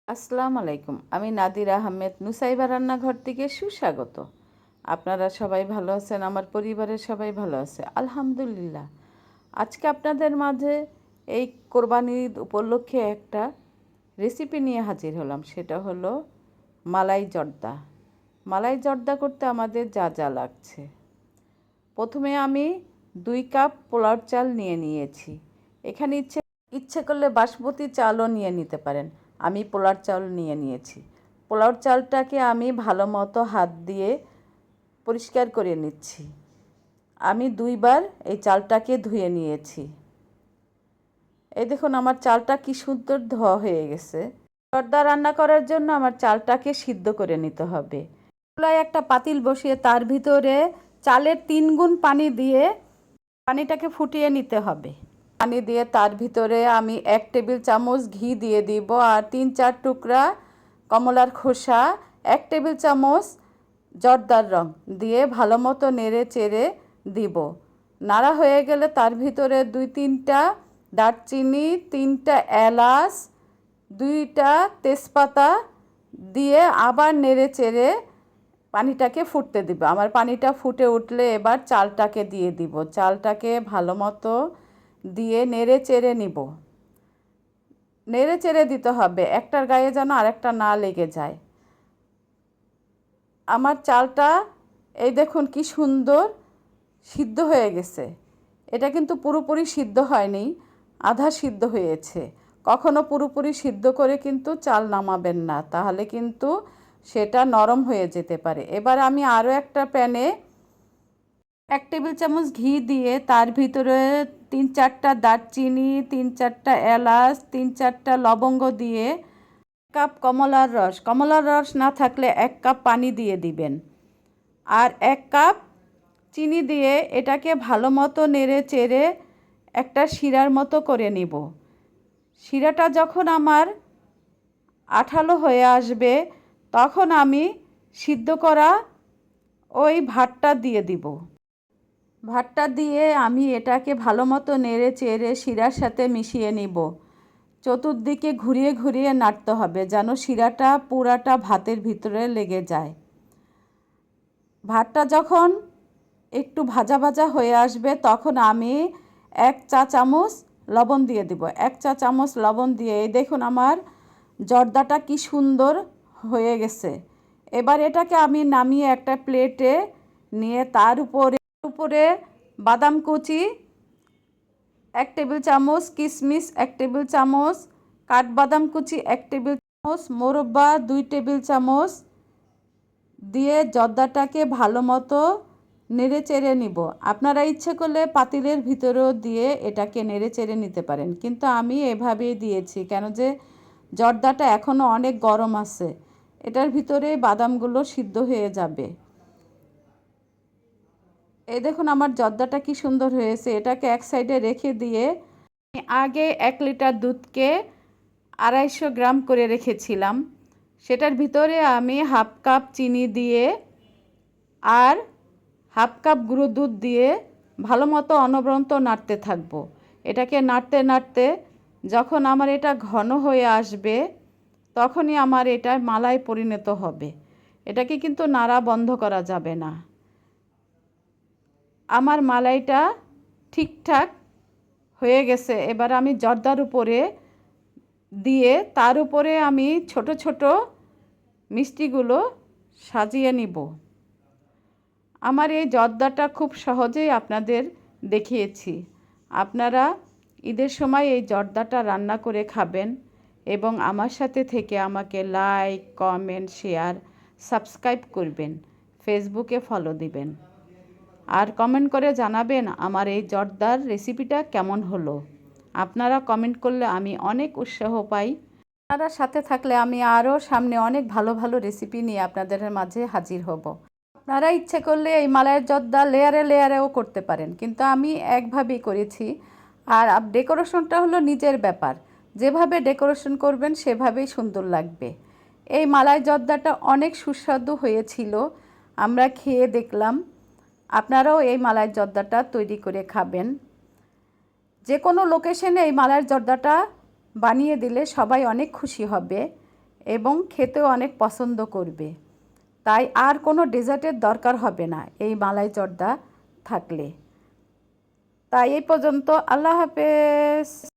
আসসালামু আলাইকুম। আমি নাদিরা আহমেদ নুসাইবা রান্নাঘর থেকে সুস্বাগত। আপনারা সবাই ভালো আছেন? আমার পরিবারের সবাই ভালো আছে আলহামদুলিল্লাহ। আজকে আপনাদের মাঝে এই কোরবানির ঈদ উপলক্ষে একটা রেসিপি নিয়ে হাজির হলাম। সেটা হলো মালাই জর্দা। মালাই জর্দা করতে আমাদের যা যা লাগছে, প্রথমে আমি 2 কাপ পোলাও চাল নিয়ে নিয়েছি। এখানে ইচ্ছে করলে বাসমতি চালও নিয়ে নিতে পারেন। আমি পোলাও চাল নিয়ে নিয়েছি। পোলাও চালটাকে আমি ভালো মতো হাত দিয়ে পরিষ্কার করে নিচ্ছি। আমি 2বার এই চালটাকে ধুয়ে নিয়েছি। এই দেখুন আমার চালটা কি সুন্দর ধোয়া হয়ে গেছে। জর্দা রান্না করার জন্য আমার চালটাকে সিদ্ধ করে নিতে হবে। চুলায় একটা পাতিল বসিয়ে তার ভিতরে চালের 3 গুণ পানি দিয়ে পানিটাকে ফুটিয়ে নিতে হবে। পানি দিয়ে তার ভিতরে আমি 1 টেবিল চামচ ঘি দিয়ে দিব, আর 3-4 টুকরা কমলার খোসা, 1 টেবিল চামচ জর্দার রং দিয়ে ভালো মতো নেড়ে চেড়ে দিব। নাড়া হয়ে গেলে তার ভিতরে 2-3টা দারচিনি, 3টা এলাচ, 2টা তেজপাতা দিয়ে আবার নেড়ে চেড়ে পানিটাকে ফুটতে দিব। আমার পানিটা ফুটে উঠলে এবার চালটাকে দিয়ে দিব। চালটাকে ভালো মতো দিয়ে নেড়ে চেড়ে নিব। নেড়ে চেড়ে দিতে হবে, একটার গায়ে যেন আরেকটা না লেগে যায়। আমার চালটা এই দেখুন কি সুন্দর সিদ্ধ হয়ে গেছে। এটা কিন্তু পুরোপুরি সিদ্ধ হয়নি, আধা সিদ্ধ হয়েছে। কখনো পুরোপুরি সিদ্ধ করে কিন্তু চাল নামাবেন না, তাহলে কিন্তু সেটা নরম হয়ে যেতে পারে। এবার আমি আরও একটা প্যানে 1 টেবিল চামচ ঘি দিয়ে তার ভিতরে 3-4টা দারচিনি, 3-4টা এলাচ, 3-4টা লবঙ্গ দিয়ে 1 কাপ কমলার রস না থাকলে 1 কাপ পানি দিয়ে দিবেন, আর 1 কাপ চিনি দিয়ে এটাকে ভালো মতো নেড়ে চেড়ে একটা শিরার মতো করে নিব। শিরাটা যখন আমার আঠালো হয়ে আসবে তখন আমি সিদ্ধ করা ওই ভাতটা দিয়ে দিব। ভাতটা দিয়ে আমি এটাকে ভালো মতো নেড়ে চেড়ে শিরার সাথে মিশিয়ে নিব। চতুর্দিকে ঘুরিয়ে ঘুরিয়ে নাড়তে হবে যেন শিরাটা পুরাটা ভাতের ভিতরে লেগে যায়। ভাতটা যখন একটু ভাজা ভাজা হয়ে আসবে তখন আমি 1 চা চামচ লবণ দিয়ে দিব। 1 চা চামচ লবণ দিয়ে এই দেখুন আমার জর্দাটা কি সুন্দর হয়ে গেছে। এবার এটাকে আমি নামিয়ে একটা প্লেটে নিয়ে তার উপরে বাদাম কুচি 1 টেবিল চামচ, কিশমিশ 1 টেবিল চামচ, কাঠবাদাম কুচি 1 টেবিল চামচ, মোরব্বা 2 টেবিল চামচ দিয়ে জর্দাটাকে ভালো মতো নেড়ে চেড়ে নিব। আপনারা ইচ্ছে করলে পাতিলের ভিতরেও দিয়ে এটাকে নেড়ে চেড়ে নিতে পারেন, কিন্তু আমি এভাবেই দিয়েছি কেন যে জর্দাটা এখনও অনেক গরম আছে, এটার ভিতরে বাদামগুলো সিদ্ধ হয়ে যাবে। এই দেখুন আমার জর্দাটা কি সুন্দর হয়েছে। এটাকে এক সাইডে রেখে দিয়ে আগে 1 লিটার দুধকে 250 গ্রাম করে রেখেছিলাম, সেটার ভিতরে আমি 1/2 কাপ চিনি দিয়ে আর 1/2 কাপ গুঁড়ো দুধ দিয়ে ভালো মতো অনবরত নাড়তে থাকবো। এটাকে নাড়তে নাড়তে যখন আমার এটা ঘন হয়ে আসবে তখনই আমার এটা মালাই পরিণত হবে। এটাকে কিন্তু নাড়া বন্ধ করা যাবে না। আমার মালাইটা ঠিকঠাক হয়ে গেছে। এবার আমি জর্দার উপরে দিয়ে তার উপরে আমি ছোট ছোট মিষ্টিগুলো সাজিয়ে নিব। আমার এই জর্দাটা খুব সহজেই আপনাদের দেখিয়েছি। আপনারা ঈদের সময় এই জর্দাটা রান্না করে খাবেন এবং আমার সাথে থেকে আমাকে লাইক, কমেন্ট, শেয়ার, সাবস্ক্রাইব করবেন, ফেসবুকে ফলো দিবেন, আর কমেন্ট করে জানাবেন আমার এই জর্দার রেসিপিটা কেমন হলো। আপনারা কমেন্ট করলে আমি অনেক উৎসাহ পাই। আপনারা সাথে থাকলে আমি আরও সামনে অনেক ভালো ভালো রেসিপি নিয়ে আপনাদের মাঝে হাজির হব। আপনারা ইচ্ছে করলে এই মালাইয়ের জর্দা লেয়ারে লেয়ারেও করতে পারেন, কিন্তু আমি একভাবেই করেছি। আর ডেকোরেশনটা হলো নিজের ব্যাপার, যেভাবে ডেকোরেশন করবেন সেভাবেই সুন্দর লাগবে। এই মালাই জর্দাটা অনেক সুস্বাদু হয়েছিল, আমরা খেয়ে দেখলাম। আপনারাও এই মালাইয়ের জর্দাটা তৈরি করে খাবেন। যে কোনো লোকেশনে এই মালাইয়ের জর্দাটা বানিয়ে দিলে সবাই অনেক খুশি হবে এবং খেতেও অনেক পছন্দ করবে। তাই আর কোনো ডেজার্টের দরকার হবে না এই মালাই জর্দা থাকলে। তাই এই পর্যন্ত, আল্লাহ হাফেজ।